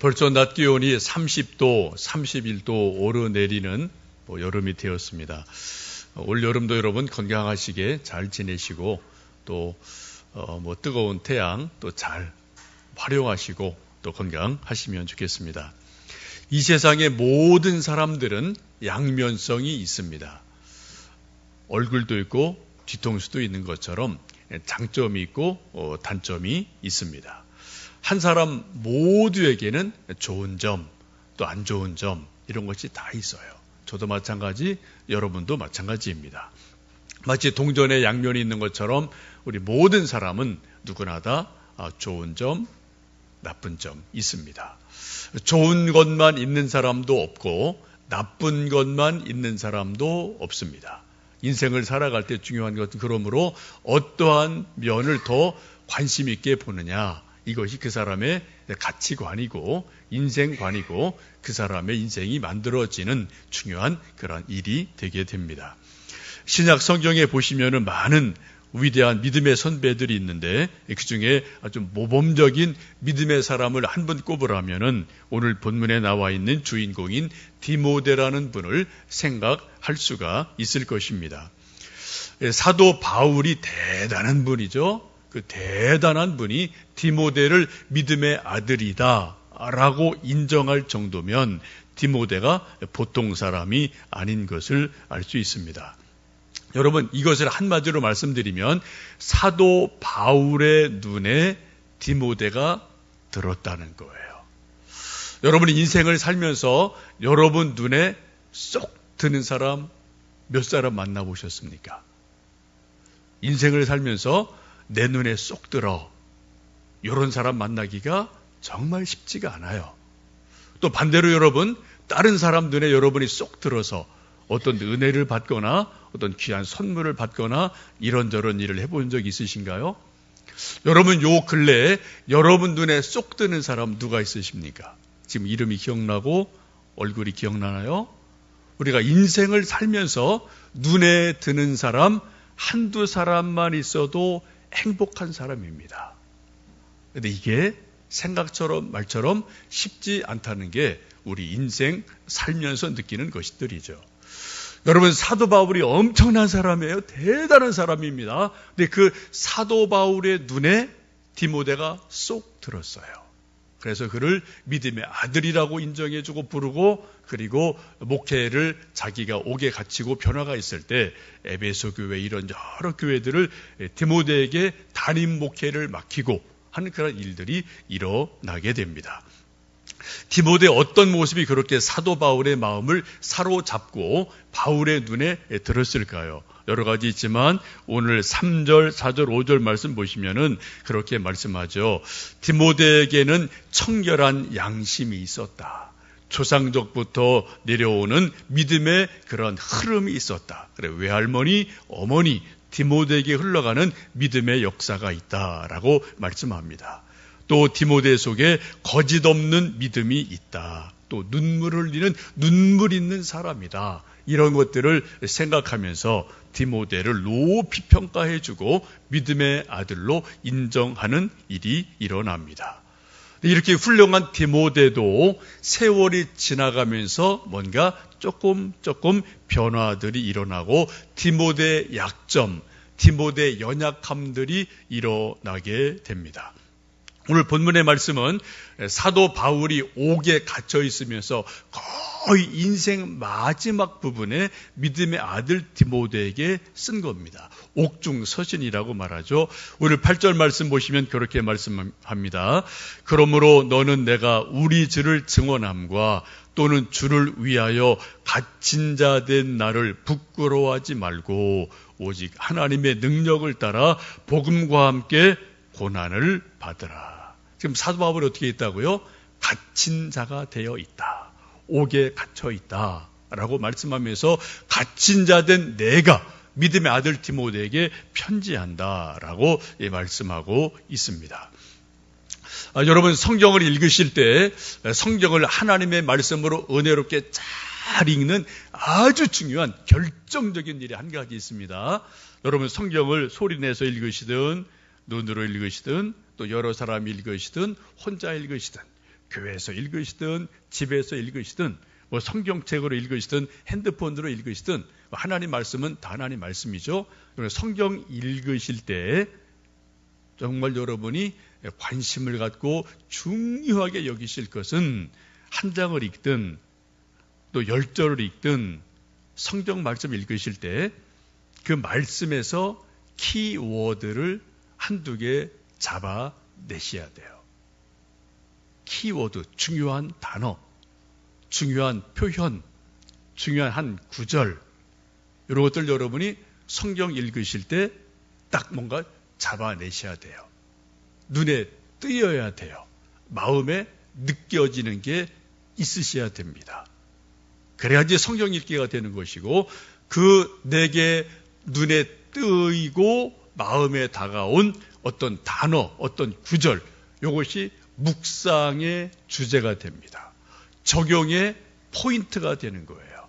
벌써 낮 기온이 30도, 31도 오르내리는 여름이 되었습니다. 올 여름도 여러분 건강하시게 잘 지내시고 또 뜨거운 태양 또 잘 활용하시고 또 건강하시면 좋겠습니다. 이 세상의 모든 사람들은 양면성이 있습니다. 얼굴도 있고 뒤통수도 있는 것처럼 장점이 있고 단점이 있습니다. 한 사람 모두에게는 좋은 점, 또 안 좋은 점 이런 것이 다 있어요. 저도 마찬가지, 여러분도 마찬가지입니다. 마치 동전의 양면이 있는 것처럼 우리 모든 사람은 누구나 다 좋은 점, 나쁜 점 있습니다. 좋은 것만 있는 사람도 없고 나쁜 것만 있는 사람도 없습니다. 인생을 살아갈 때 중요한 것은 그러므로 어떠한 면을 더 관심 있게 보느냐, 이것이 그 사람의 가치관이고 인생관이고 그 사람의 인생이 만들어지는 중요한 그런 일이 되게 됩니다. 신약 성경에 보시면은 많은 위대한 믿음의 선배들이 있는데 그 중에 아주 모범적인 믿음의 사람을 한 분 꼽으라면은 오늘 본문에 나와 있는 주인공인 디모데라는 분을 생각할 수가 있을 것입니다. 사도 바울이 대단한 분이죠. 그 대단한 분이 디모데를 믿음의 아들이다 라고 인정할 정도면 디모데가 보통 사람이 아닌 것을 알 수 있습니다. 여러분, 이것을 한마디로 말씀드리면 사도 바울의 눈에 디모데가 들었다는 거예요. 여러분이 인생을 살면서 여러분 눈에 쏙 드는 사람 몇 사람 만나보셨습니까? 인생을 살면서 내 눈에 쏙 들어 이런 사람 만나기가 정말 쉽지가 않아요. 또 반대로 여러분, 다른 사람 눈에 여러분이 쏙 들어서 어떤 은혜를 받거나 어떤 귀한 선물을 받거나 이런저런 일을 해본 적 있으신가요? 여러분 요 근래에 여러분 눈에 쏙 드는 사람 누가 있으십니까? 지금 이름이 기억나고 얼굴이 기억나나요? 우리가 인생을 살면서 눈에 드는 사람 한두 사람만 있어도 행복한 사람입니다. 그런데 이게 생각처럼 말처럼 쉽지 않다는 게 우리 인생 살면서 느끼는 것들이죠. 여러분, 사도 바울이 엄청난 사람이에요. 대단한 사람입니다. 근데 그 사도 바울의 눈에 디모데가 쏙 들었어요. 그래서 그를 믿음의 아들이라고 인정해주고 부르고, 그리고 목회를 자기가 옥에 갇히고 변화가 있을 때 에베소 교회 이런 여러 교회들을 디모데에게 담임 목회를 맡기고 하는 그런 일들이 일어나게 됩니다. 디모데의 어떤 모습이 그렇게 사도 바울의 마음을 사로잡고 바울의 눈에 들었을까요? 여러 가지 있지만 오늘 3절, 4절, 5절 말씀 보시면은 그렇게 말씀하죠. 디모데에게는 청결한 양심이 있었다. 조상적부터 내려오는 믿음의 그런 흐름이 있었다. 그래, 외할머니, 어머니, 디모데에게 흘러가는 믿음의 역사가 있다라고 말씀합니다. 또 디모데 속에 거짓 없는 믿음이 있다. 또 눈물을 흘리는 눈물 있는 사람이다. 이런 것들을 생각하면서 디모데를 높이 평가해주고 믿음의 아들로 인정하는 일이 일어납니다. 이렇게 훌륭한 디모데도 세월이 지나가면서 뭔가 조금 변화들이 일어나고 디모데의 약점, 디모데의 연약함들이 일어나게 됩니다. 오늘 본문의 말씀은 사도 바울이 옥에 갇혀 있으면서 거의 인생 마지막 부분에 믿음의 아들 디모데에게 쓴 겁니다. 옥중 서신이라고 말하죠. 오늘 8절 말씀 보시면 그렇게 말씀합니다. 그러므로 너는 내가 우리 주를 증언함과 또는 주를 위하여 갇힌 자 된 나를 부끄러워하지 말고 오직 하나님의 능력을 따라 복음과 함께 고난을 받으라. 지금 사도 바울이 어떻게 있다고요? 갇힌 자가 되어 있다. 옥에 갇혀 있다. 라고 말씀하면서 갇힌 자 된 내가 믿음의 아들 디모데에게 편지한다. 라고 말씀하고 있습니다. 여러분 성경을 읽으실 때 성경을 하나님의 말씀으로 은혜롭게 잘 읽는 아주 중요한 결정적인 일이 한 가지 있습니다. 여러분 성경을 소리내서 읽으시든 눈으로 읽으시든 또 여러 사람이 읽으시든 혼자 읽으시든 교회에서 읽으시든 집에서 읽으시든 뭐 성경책으로 읽으시든 핸드폰으로 읽으시든 하나님 말씀은 다 하나님 말씀이죠. 성경 읽으실 때 정말 여러분이 관심을 갖고 중요하게 여기실 것은 한 장을 읽든 또 10절을 읽든 성경 말씀 읽으실 때 그 말씀에서 키워드를 한두 개 잡아내셔야 돼요. 키워드, 중요한 단어, 중요한 표현, 중요한 한 구절, 이런 것들 여러분이 성경 읽으실 때 딱 뭔가 잡아내셔야 돼요. 눈에 띄어야 돼요. 마음에 느껴지는 게 있으셔야 됩니다. 그래야지 성경 읽기가 되는 것이고, 그 내게 눈에 뜨이고 마음에 다가온 어떤 단어, 어떤 구절, 이것이 묵상의 주제가 됩니다. 적용의 포인트가 되는 거예요.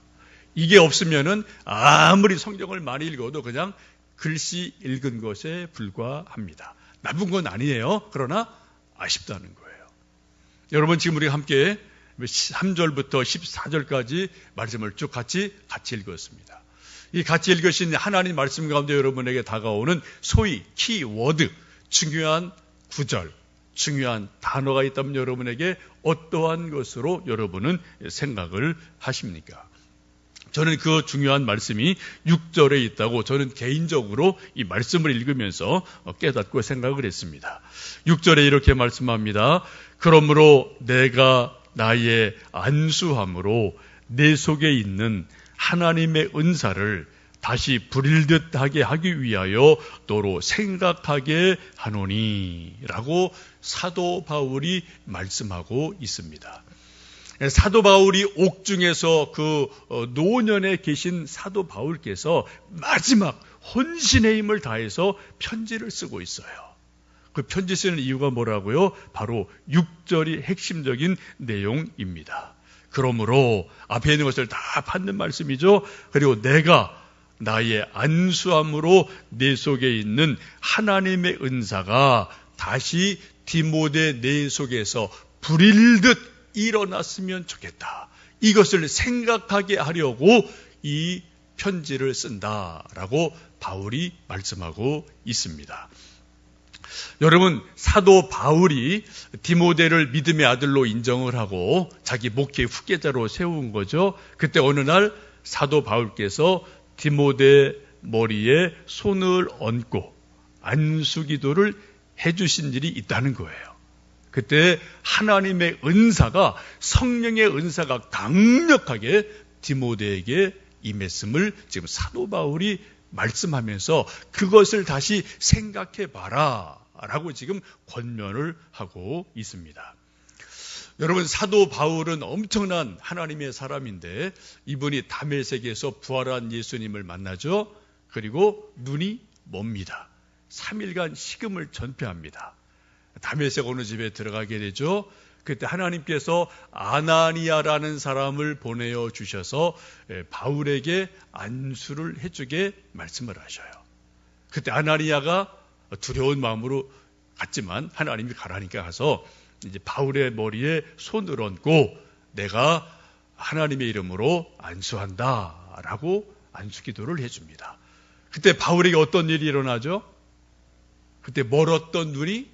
이게 없으면은 아무리 성경을 많이 읽어도 그냥 글씨 읽은 것에 불과합니다. 나쁜 건 아니에요. 그러나 아쉽다는 거예요. 여러분, 지금 우리 함께 3절부터 14절까지 말씀을 쭉 같이 읽었습니다. 이 같이 읽으신 하나님 말씀 가운데 여러분에게 다가오는 소위 키워드, 중요한 구절, 중요한 단어가 있다면 여러분에게 어떠한 것으로 여러분은 생각을 하십니까? 저는 그 중요한 말씀이 6절에 있다고 저는 개인적으로 이 말씀을 읽으면서 깨닫고 생각을 했습니다. 6절에 이렇게 말씀합니다. 그러므로 내가 나의 안수함으로 내 속에 있는 하나님의 은사를 다시 부릴 듯하게 하기 위하여 너로 생각하게 하노니 라고 사도 바울이 말씀하고 있습니다. 사도 바울이 옥중에서 그 노년에 계신 사도 바울께서 마지막 혼신의 힘을 다해서 편지를 쓰고 있어요. 그 편지 쓰는 이유가 뭐라고요? 바로 6절이 핵심적인 내용입니다. 그러므로 앞에 있는 것을 다 받는 말씀이죠. 그리고 내가 나의 안수함으로 내 속에 있는 하나님의 은사가 다시 디모데 내 속에서 불일 듯 일어났으면 좋겠다. 이것을 생각하게 하려고 이 편지를 쓴다라고 바울이 말씀하고 있습니다. 여러분, 사도 바울이 디모데를 믿음의 아들로 인정을 하고 자기 목회 후계자로 세운 거죠. 그때 어느 날 사도 바울께서 디모데 머리에 손을 얹고 안수기도를 해주신 일이 있다는 거예요. 그때 하나님의 은사가, 성령의 은사가 강력하게 디모데에게 임했음을 지금 사도 바울이 말씀하면서 그것을 다시 생각해 봐라 라고 지금 권면을 하고 있습니다. 여러분, 사도 바울은 엄청난 하나님의 사람인데 이분이 다메섹에서 부활한 예수님을 만나죠. 그리고 눈이 멉니다. 3일간 식음을 전폐합니다. 다메섹 어느 집에 들어가게 되죠. 그때 하나님께서 아나니아라는 사람을 보내어 주셔서 바울에게 안수를 해주게 말씀을 하셔요. 그때 아나니아가 두려운 마음으로 갔지만 하나님이 가라니까 가서 이제 바울의 머리에 손을 얹고 내가 하나님의 이름으로 안수한다라고 안수기도를 해줍니다. 그때 바울에게 어떤 일이 일어나죠? 그때 멀었던 눈이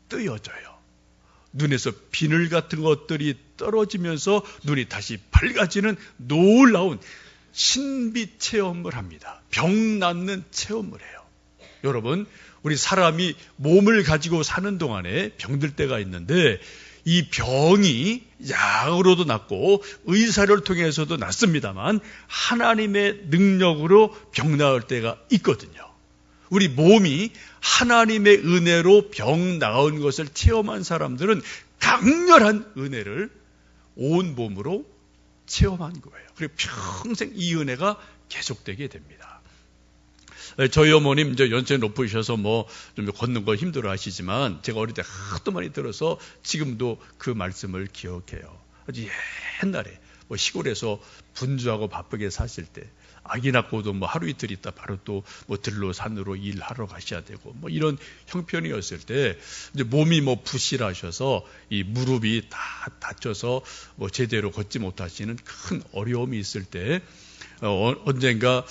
뜨여져요. 눈에서 비늘 같은 것들이 떨어지면서 눈이 다시 밝아지는 놀라운 신비 체험을 합니다. 병 낫는 체험을 해요. 여러분, 우리 사람이 몸을 가지고 사는 동안에 병들 때가 있는데 이 병이 약으로도 낫고 의사를 통해서도 낫습니다만 하나님의 능력으로 병 나을 때가 있거든요. 우리 몸이 하나님의 은혜로 병 나은 것을 체험한 사람들은 강렬한 은혜를 온 몸으로 체험한 거예요. 그리고 평생 이 은혜가 계속되게 됩니다. 저희 어머님 이제 연세 높으셔서 좀 걷는 거 힘들어 하시지만 제가 어릴 때 하도 많이 들어서 지금도 그 말씀을 기억해요. 아주 옛날에 시골에서 분주하고 바쁘게 사실 때 아기 낳고도 뭐 하루 이틀 있다 바로 또 뭐 들로 산으로 일하러 가셔야 되고 뭐 이런 형편이었을 때 이제 몸이 뭐 부실하셔서 이 무릎이 다 다쳐서 뭐 제대로 걷지 못하시는 큰 어려움이 있을 때 언젠가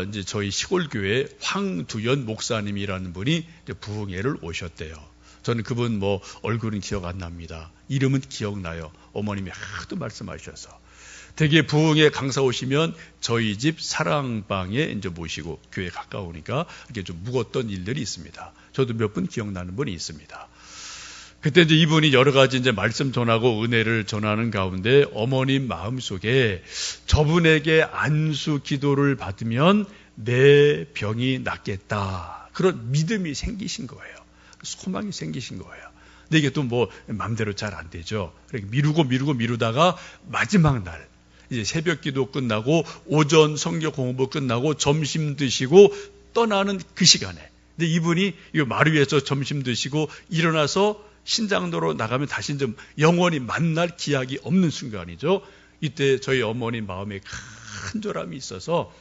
이제 저희 시골 교회 황두연 목사님이라는 분이 이제 부흥회를 오셨대요. 저는 그분 뭐 얼굴은 기억 안 납니다. 이름은 기억나요. 어머님이 하도 말씀하셔서. 대개 부흥회 강사 오시면 저희 집 사랑방에 이제 모시고 교회 가까우니까 이렇게 좀 묵었던 일들이 있습니다. 저도 몇 분 기억나는 분이 있습니다. 그때 이제 이분이 여러 가지 이제 말씀 전하고 은혜를 전하는 가운데 어머님 마음속에 저분에게 안수 기도를 받으면 내 병이 낫겠다. 그런 믿음이 생기신 거예요. 소망이 생기신 거예요. 근데 이게 또 뭐 마음대로 잘 안 되죠. 그러니까 미루다가 마지막 날 이제 새벽 기도 끝나고 오전 성경 공부 끝나고 점심 드시고 떠나는 그 시간에 근데 이분이 이 마루 위에서 점심 드시고 일어나서 신장로로 나가면 다시 좀 영원히 만날 기약이 없는 순간이죠. 이때 저희 어머니 마음에 간절함이 있어서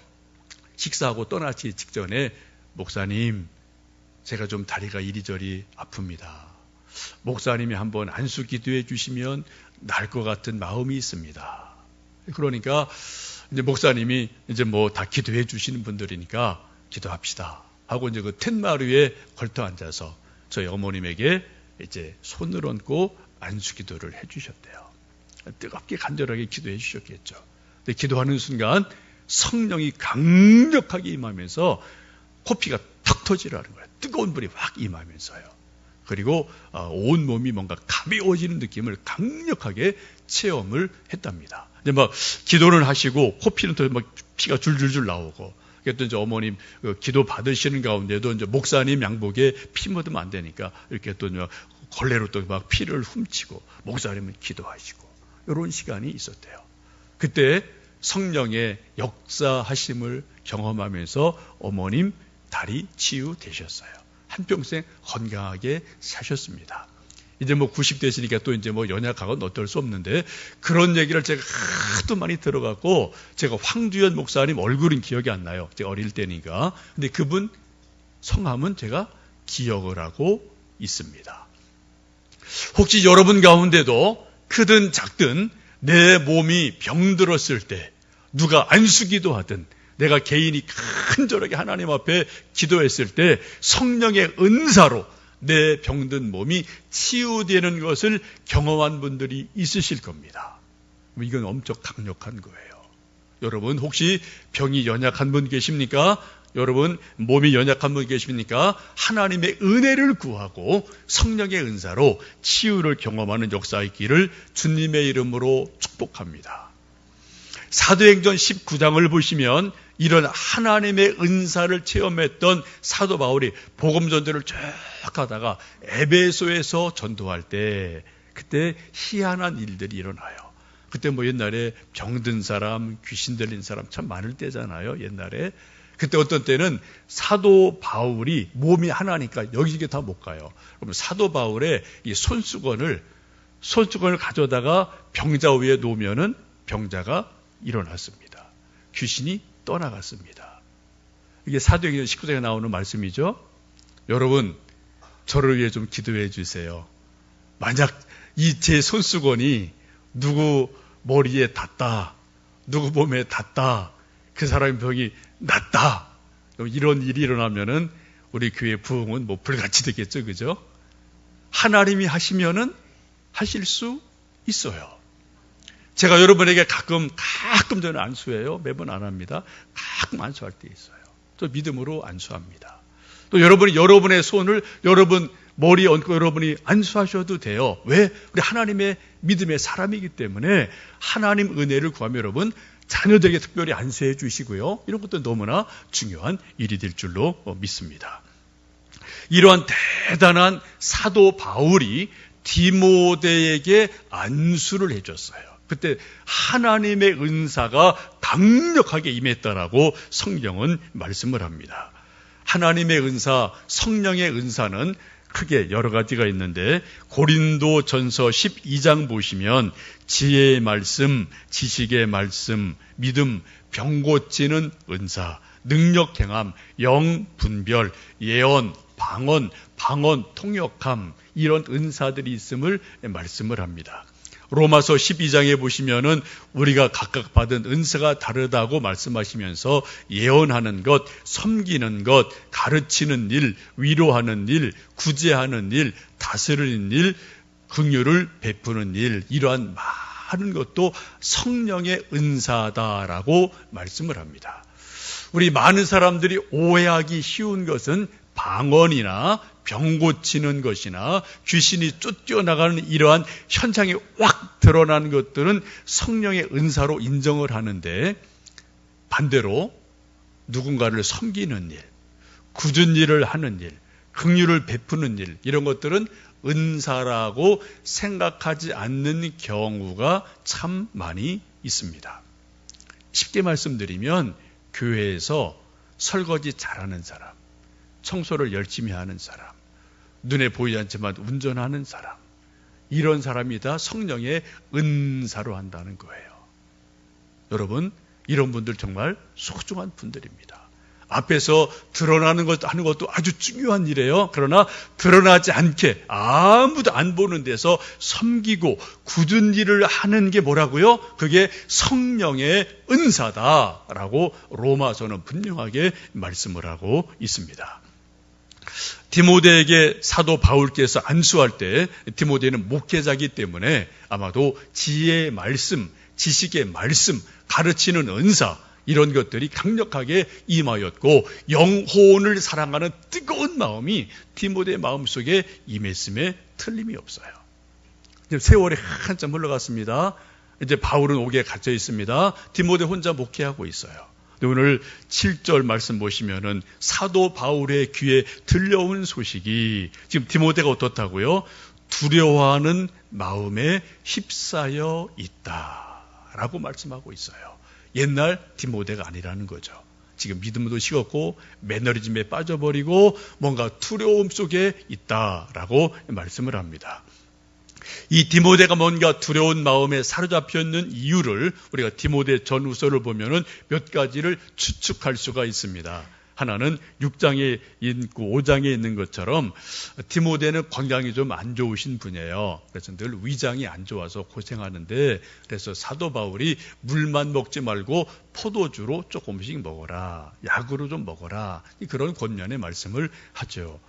식사하고 떠나기 직전에 목사님 제가 좀 다리가 이리저리 아픕니다. 목사님이 한번 안수 기도해 주시면 나을 것 같은 마음이 있습니다. 그러니까 이제 목사님이 이제 뭐 다 기도해 주시는 분들이니까 기도합시다 하고 이제 그 텐마루에 걸터 앉아서 저희 어머님에게 이제 손을 얹고 안수 기도를 해 주셨대요. 뜨겁게 간절하게 기도해 주셨겠죠. 근데 기도하는 순간 성령이 강력하게 임하면서 코피가 턱 터지라는 거예요. 뜨거운 불이 확 임하면서요. 그리고 온 몸이 뭔가 가벼워지는 느낌을 강력하게 체험을 했답니다. 이제 막 기도를 하시고 코피는 또 막 피가 줄줄줄 나오고 그랬더니 이제 어머님 기도 받으시는 가운데도 이제 목사님 양복에 피 묻으면 안 되니까 이렇게 또 걸레로 또 막 피를 훔치고 목사님은 기도하시고 이런 시간이 있었대요. 그때 성령의 역사하심을 경험하면서 어머님 다리 치유되셨어요. 한평생 건강하게 사셨습니다. 이제 뭐 90대시니까 또 이제 뭐 연약하건 어떨 수 없는데 그런 얘기를 제가 하도 많이 들어갖고 제가 황두연 목사님 얼굴은 기억이 안 나요. 제가 어릴 때니까. 근데 그분 성함은 제가 기억을 하고 있습니다. 혹시 여러분 가운데도 크든 작든 내 몸이 병들었을 때 누가 안수기도 하든 내가 개인이 간절하게 하나님 앞에 기도했을 때 성령의 은사로 내 병든 몸이 치유되는 것을 경험한 분들이 있으실 겁니다. 이건 엄청 강력한 거예요. 여러분 혹시 병이 연약한 분 계십니까? 여러분 몸이 연약한 분 계십니까? 하나님의 은혜를 구하고 성령의 은사로 치유를 경험하는 역사 있기를 주님의 이름으로 축복합니다. 사도행전 19장을 보시면 이런 하나님의 은사를 체험했던 사도 바울이 복음 전도를 쭉 하다가 에베소에서 전도할 때 그때 희한한 일들이 일어나요. 그때 뭐 옛날에 병든 사람, 귀신 들린 사람 참 많을 때잖아요. 옛날에. 그때 어떤 때는 사도 바울이 몸이 하나니까 여기저기 다 못 가요. 그러면 사도 바울의 이 손수건을 가져다가 병자 위에 놓으면은 병자가 일어났습니다. 귀신이 떠나갔습니다. 이게 사도행전 19장에 나오는 말씀이죠. 여러분 저를 위해 좀 기도해 주세요. 만약 이 제 손수건이 누구 머리에 닿다, 누구 몸에 닿다, 그 사람의 병이 낫다, 이런 일이 일어나면은 우리 교회 부흥은 뭐 불같이 되겠죠, 그죠? 하나님이 하시면은 하실 수 있어요. 제가 여러분에게 가끔 저는 안수해요. 매번 안 합니다. 가끔 안수할 때 있어요. 또 믿음으로 안수합니다. 또 여러분의 손을 여러분 머리에 얹고 여러분이 안수하셔도 돼요. 왜? 우리 하나님의 믿음의 사람이기 때문에 하나님 은혜를 구하며 여러분 자녀들에게 특별히 안수해 주시고요. 이런 것도 너무나 중요한 일이 될 줄로 믿습니다. 이러한 대단한 사도 바울이 디모데에게 안수를 해줬어요. 그때 하나님의 은사가 강력하게 임했다라고 성경은 말씀을 합니다. 하나님의 은사, 성령의 은사는 크게 여러 가지가 있는데 고린도전서 12장 보시면 지혜의 말씀, 지식의 말씀, 믿음, 병 고치는 은사, 능력 행함, 영 분별, 예언, 방언, 통역함, 이런 은사들이 있음을 말씀을 합니다. 로마서 12장에 보시면은 우리가 각각 받은 은사가 다르다고 말씀하시면서 예언하는 것, 섬기는 것, 가르치는 일, 위로하는 일, 구제하는 일, 다스리는 일, 긍휼을 베푸는 일, 이러한 많은 것도 성령의 은사다라고 말씀을 합니다. 우리 많은 사람들이 오해하기 쉬운 것은 방언이나 병 고치는 것이나 귀신이 쫓겨나가는 이러한 현상이 확 드러나는 것들은 성령의 은사로 인정을 하는데, 반대로 누군가를 섬기는 일, 굳은 일을 하는 일, 긍휼을 베푸는 일, 이런 것들은 은사라고 생각하지 않는 경우가 참 많이 있습니다. 쉽게 말씀드리면 교회에서 설거지 잘하는 사람, 청소를 열심히 하는 사람, 눈에 보이지 않지만 운전하는 사람, 이런 사람이 다 성령의 은사로 한다는 거예요. 여러분, 이런 분들 정말 소중한 분들입니다. 앞에서 드러나는 것 하는 것도 아주 중요한 일이에요. 그러나 드러나지 않게 아무도 안 보는 데서 섬기고 굳은 일을 하는 게 뭐라고요? 그게 성령의 은사다라고 로마서는 분명하게 말씀을 하고 있습니다. 디모데에게 사도 바울께서 안수할 때, 디모데는 목회자이기 때문에 아마도 지혜의 말씀, 지식의 말씀, 가르치는 은사, 이런 것들이 강력하게 임하였고 영혼을 사랑하는 뜨거운 마음이 디모데의 마음속에 임했음에 틀림이 없어요. 세월이 한참 흘러갔습니다. 이제 바울은 옥에 갇혀 있습니다. 디모데 혼자 목회하고 있어요. 오늘 7절 말씀 보시면은 사도 바울의 귀에 들려온 소식이 지금 디모데가 어떻다고요? 두려워하는 마음에 휩싸여 있다라고 말씀하고 있어요. 옛날 디모데가 아니라는 거죠. 지금 믿음도 식었고 매너리즘에 빠져버리고 뭔가 두려움 속에 있다라고 말씀을 합니다. 이 디모데가 뭔가 두려운 마음에 사로잡혀 있는 이유를 우리가 디모데 전후서를 보면은 몇 가지를 추측할 수가 있습니다. 하나는 6장에 있고 5장에 있는 것처럼 디모데는 건강이 좀 안 좋으신 분이에요. 그래서 늘 위장이 안 좋아서 고생하는데, 그래서 사도 바울이 물만 먹지 말고 포도주로 조금씩 먹어라, 약으로 좀 먹어라, 그런 권면의 말씀을 하죠.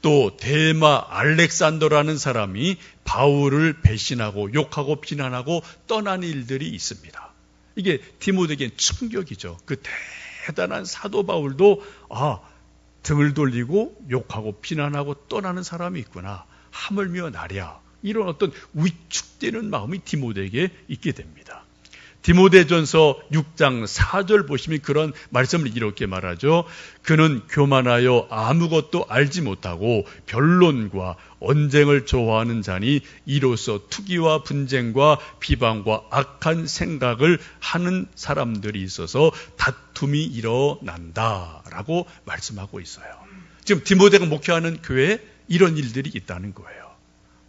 또 데마 알렉산더라는 사람이 바울을 배신하고 욕하고 비난하고 떠난 일들이 있습니다. 이게 디모데에겐 충격이죠. 그 대단한 사도 바울도 등을 돌리고 욕하고 비난하고 떠나는 사람이 있구나, 하물며 나랴, 이런 어떤 위축되는 마음이 디모데에게 있게 됩니다. 디모데전서 6장 4절 보시면 그런 말씀을 이렇게 말하죠. 그는 교만하여 아무것도 알지 못하고 변론과 언쟁을 좋아하는 자니 이로써 투기와 분쟁과 비방과 악한 생각을 하는 사람들이 있어서 다툼이 일어난다라고 말씀하고 있어요. 지금 디모데가 목회하는 교회에 이런 일들이 있다는 거예요.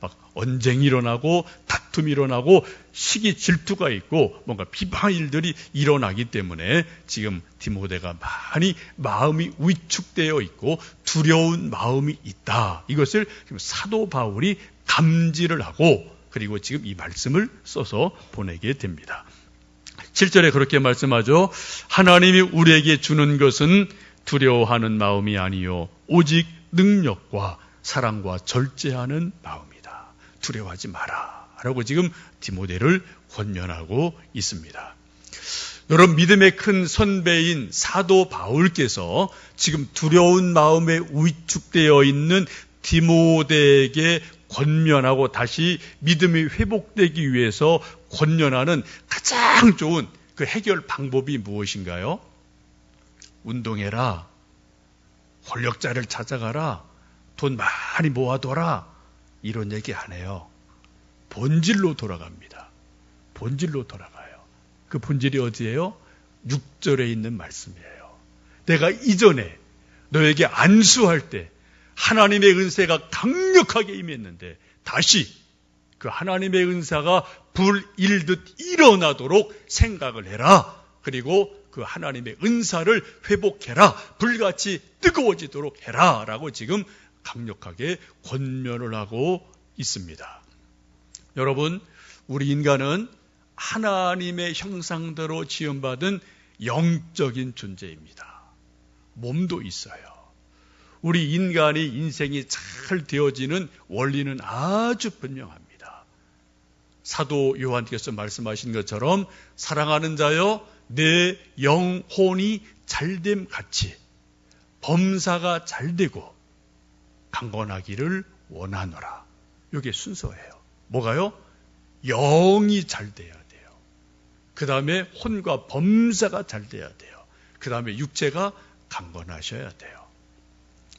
막 언쟁이 일어나고 다툼이 일어나고 시기 질투가 있고 뭔가 비방의 일들이 일어나기 때문에 지금 디모데가 많이 마음이 위축되어 있고 두려운 마음이 있다. 이것을 지금 사도 바울이 감지를 하고 그리고 지금 이 말씀을 써서 보내게 됩니다. 7절에 그렇게 말씀하죠. 하나님이 우리에게 주는 것은 두려워하는 마음이 아니요 오직 능력과 사랑과 절제하는 마음이다. 두려워하지 마라 라고 지금 디모데를 권면하고 있습니다. 여러분, 믿음의 큰 선배인 사도 바울께서 지금 두려운 마음에 위축되어 있는 디모데에게 권면하고 다시 믿음이 회복되기 위해서 권면하는 가장 좋은 그 해결 방법이 무엇인가요? 운동해라, 권력자를 찾아가라, 돈 많이 모아둬라, 이런 얘기 안 해요. 본질로 돌아갑니다. 본질로 돌아가요. 그 본질이 어디예요? 6절에 있는 말씀이에요. 내가 이전에 너에게 안수할 때 하나님의 은혜가 강력하게 임했는데 다시 그 하나님의 은사가 불일듯 일어나도록 생각을 해라. 그리고 그 하나님의 은사를 회복해라. 불같이 뜨거워지도록 해라. 라고 지금 강력하게 권면을 하고 있습니다. 여러분, 우리 인간은 하나님의 형상대로 지음받은 영적인 존재입니다. 몸도 있어요. 우리 인간이 인생이 잘 되어지는 원리는 아주 분명합니다. 사도 요한께서 말씀하신 것처럼 사랑하는 자여 내 영혼이 잘됨 같이 범사가 잘되고 강건하기를 원하노라. 이게 순서예요. 뭐가요? 영이 잘 돼야 돼요. 그 다음에 혼과 범사가 잘 돼야 돼요. 그 다음에 육체가 강건하셔야 돼요.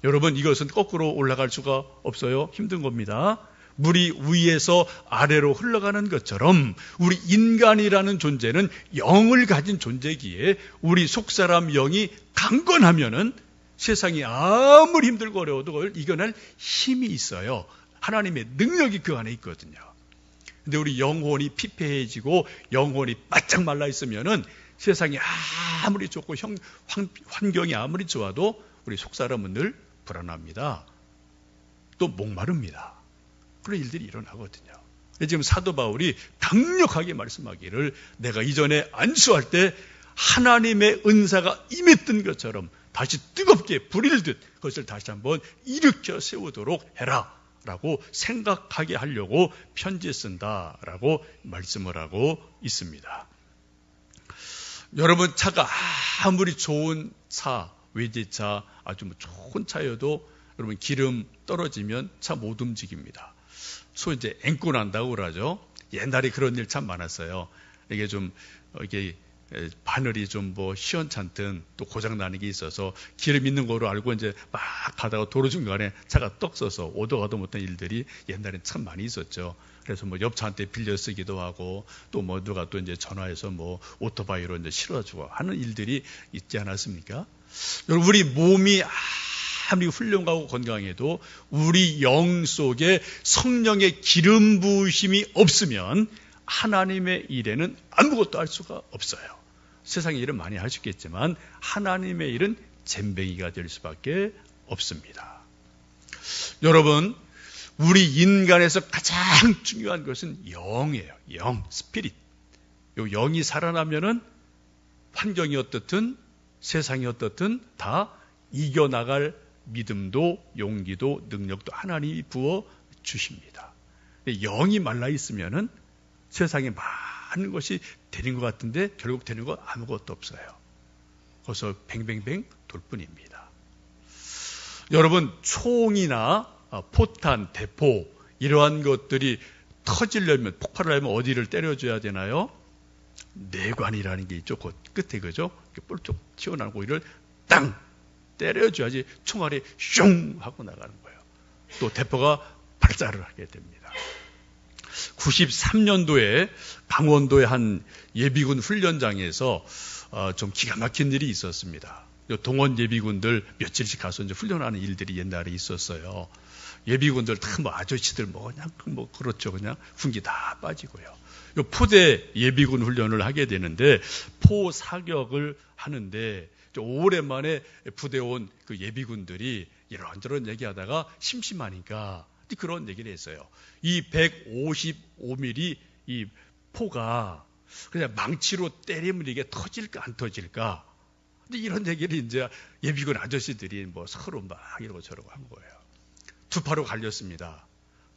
여러분, 이것은 거꾸로 올라갈 수가 없어요. 힘든 겁니다. 물이 위에서 아래로 흘러가는 것처럼 우리 인간이라는 존재는 영을 가진 존재기에 우리 속사람 영이 강건하면은 세상이 아무리 힘들고 어려워도 그걸 이겨낼 힘이 있어요. 하나님의 능력이 그 안에 있거든요. 근데 우리 영혼이 피폐해지고 영혼이 바짝 말라 있으면은 세상이 아무리 좋고 환경이 아무리 좋아도 우리 속사람은 늘 불안합니다. 또 목마릅니다. 그런 일들이 일어나거든요. 지금 사도 바울이 강력하게 말씀하기를 내가 이전에 안수할 때 하나님의 은사가 임했던 것처럼 다시 뜨겁게 불일듯 그것을 다시 한번 일으켜 세우도록 해라 라고 생각하게 하려고 편지 쓴다라고 말씀을 하고 있습니다. 여러분, 차가 아무리 좋은 차, 외제차, 아주 좋은 차여도 여러분 기름 떨어지면 차 못 움직입니다. 소위 이제 앵꼬 난다고 그러죠. 옛날에 그런 일 참 많았어요. 이게 좀 이게 바늘이 좀 뭐 시원찮든 또 고장 나는 게 있어서 기름 있는 거로 알고 이제 막 가다가 도로 중간에 차가 떡 서서 오도 가도 못한 일들이 옛날엔 참 많이 있었죠. 그래서 뭐 옆차한테 빌려 쓰기도 하고 또 뭐 누가 또 이제 전화해서 뭐 오토바이로 이제 실어주고 하는 일들이 있지 않았습니까? 여러분, 우리 몸이 아무리 훌륭하고 건강해도 우리 영 속에 성령의 기름 부으심이 없으면 하나님의 일에는 아무것도 할 수가 없어요. 세상의 일은 많이 할 수 있겠지만 하나님의 일은 젬병이가 될 수밖에 없습니다. 여러분, 우리 인간에서 가장 중요한 것은 영이에요. 영, 스피릿. 요 영이 살아나면은 환경이 어떻든 세상이 어떻든 다 이겨나갈 믿음도 용기도 능력도 하나님이 부어 주십니다. 영이 말라 있으면은 세상에 많은 것이 되는 것 같은데 결국 되는 거 아무것도 없어요. 거기서 뱅뱅뱅 돌 뿐입니다. 여러분, 총이나 포탄, 대포 이러한 것들이 터지려면, 폭발하려면 어디를 때려줘야 되나요? 내관이라는 게 있죠. 그 끝에, 그죠? 뿔쭉 튀어나온 고리를 땅 때려줘야지 총알이 슝 하고 나가는 거예요. 또 대포가 발사를 하게 됩니다. 93년도에 강원도의 한 예비군 훈련장에서 좀 기가 막힌 일이 있었습니다. 동원 예비군들 며칠씩 가서 이제 훈련하는 일들이 옛날에 있었어요. 예비군들 다 뭐 아저씨들 뭐 그냥 뭐 그렇죠. 그냥 훈기 다 빠지고요. 요 포대 예비군 훈련을 하게 되는데 포 사격을 하는데 오랜만에 부대 온 그 예비군들이 이런저런 얘기하다가 심심하니까 그런 얘기를 했어요. 이 155mm 이 포가 그냥 망치로 때리면 이게 터질까 안 터질까? 근데 이런 얘기를 이제 예비군 아저씨들이 뭐 서로 막 이러고 저러고 한 거예요. 두 파로 갈렸습니다.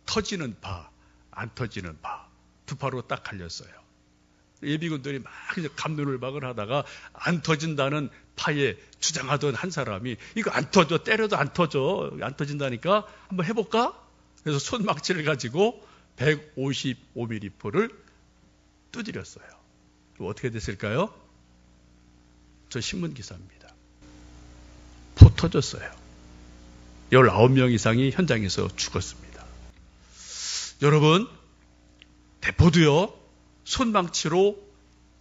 터지는 파, 안 터지는 파. 두 파로 딱 갈렸어요. 예비군들이 막 이제 감론을박을 하다가 안 터진다는 파에 주장하던 한 사람이 이거 안 터져, 때려도 안 터져, 안 터진다니까 한번 해볼까? 그래서 손망치를 가지고 155mm 포를 두드렸어요. 어떻게 됐을까요? 저 신문 기사입니다. 포 터졌어요. 19명 이상이 현장에서 죽었습니다. 여러분, 대포도요, 손망치로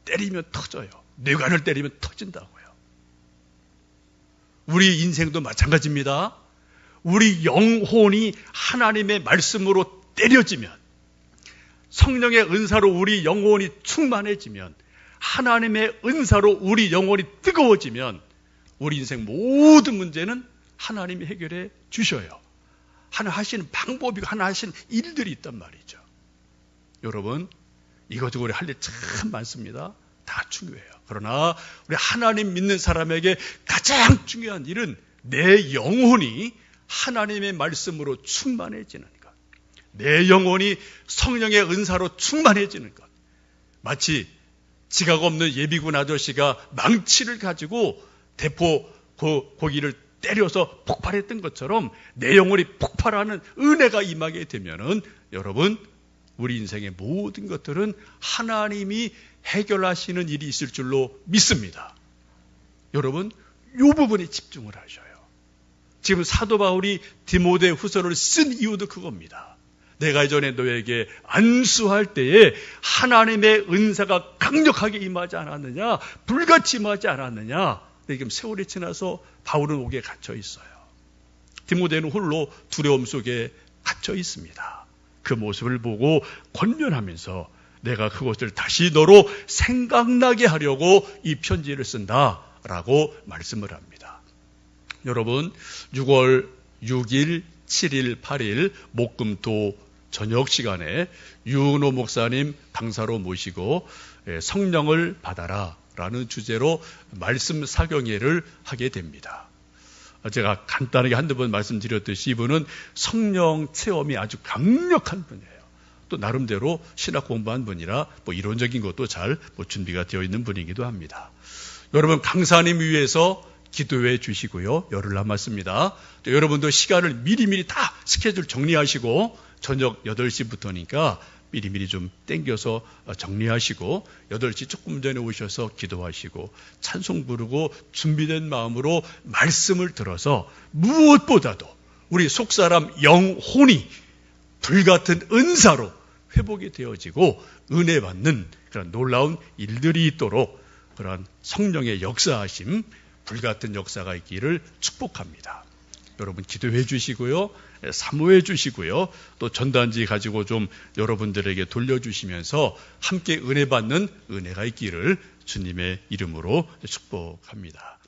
때리면 터져요. 뇌관을 때리면 터진다고요. 우리 인생도 마찬가지입니다. 우리 영혼이 하나님의 말씀으로 때려지면, 성령의 은사로 우리 영혼이 충만해지면 하나님의 은사로 우리 영혼이 뜨거워지면 우리 인생 모든 문제는 하나님이 해결해 주셔요. 하나 하시는 방법이고 하나 하시는 일들이 있단 말이죠. 여러분, 이것저것 우리 할 일 참 많습니다. 다 중요해요. 그러나 우리 하나님 믿는 사람에게 가장 중요한 일은 내 영혼이 하나님의 말씀으로 충만해지는 것. 내 영혼이 성령의 은사로 충만해지는 것. 마치 지각 없는 예비군 아저씨가 망치를 가지고 대포 고기를 때려서 폭발했던 것처럼 내 영혼이 폭발하는 은혜가 임하게 되면은 여러분, 우리 인생의 모든 것들은 하나님이 해결하시는 일이 있을 줄로 믿습니다. 여러분, 이 부분에 집중을 하셔요. 지금 사도 바울이 디모데 후서를 쓴 이유도 그겁니다. 내가 이전에 너에게 안수할 때에 하나님의 은사가 강력하게 임하지 않았느냐, 불같이 임하지 않았느냐. 지금 세월이 지나서 바울은 옥에 갇혀 있어요. 디모데는 홀로 두려움 속에 갇혀 있습니다. 그 모습을 보고 권면하면서 내가 그것을 다시 너로 생각나게 하려고 이 편지를 쓴다라고 말씀을 합니다. 여러분, 6월 6일, 7일, 8일 목금토 저녁 시간에 유은호 목사님 강사로 모시고 성령을 받아라 라는 주제로 말씀 사경회를 하게 됩니다. 제가 간단하게 한두 번 말씀드렸듯이 이분은 성령 체험이 아주 강력한 분이에요. 또 나름대로 신학 공부한 분이라 이론적인 것도 잘 준비가 되어 있는 분이기도 합니다. 여러분, 강사님 위해서 기도해 주시고요. 열흘 남았습니다. 또 여러분도 시간을 미리미리 다 스케줄 정리하시고 저녁 8시부터니까 미리미리 좀 땡겨서 정리하시고 8시 조금 전에 오셔서 기도하시고 찬송 부르고 준비된 마음으로 말씀을 들어서 무엇보다도 우리 속사람 영혼이 불같은 은사로 회복이 되어지고 은혜 받는 그런 놀라운 일들이 있도록 그런 성령의 역사하심, 불같은 역사가 있기를 축복합니다. 여러분 기도해 주시고요. 사모해 주시고요. 또 전단지 가지고 좀 여러분들에게 돌려주시면서 함께 은혜 받는 은혜가 있기를 주님의 이름으로 축복합니다.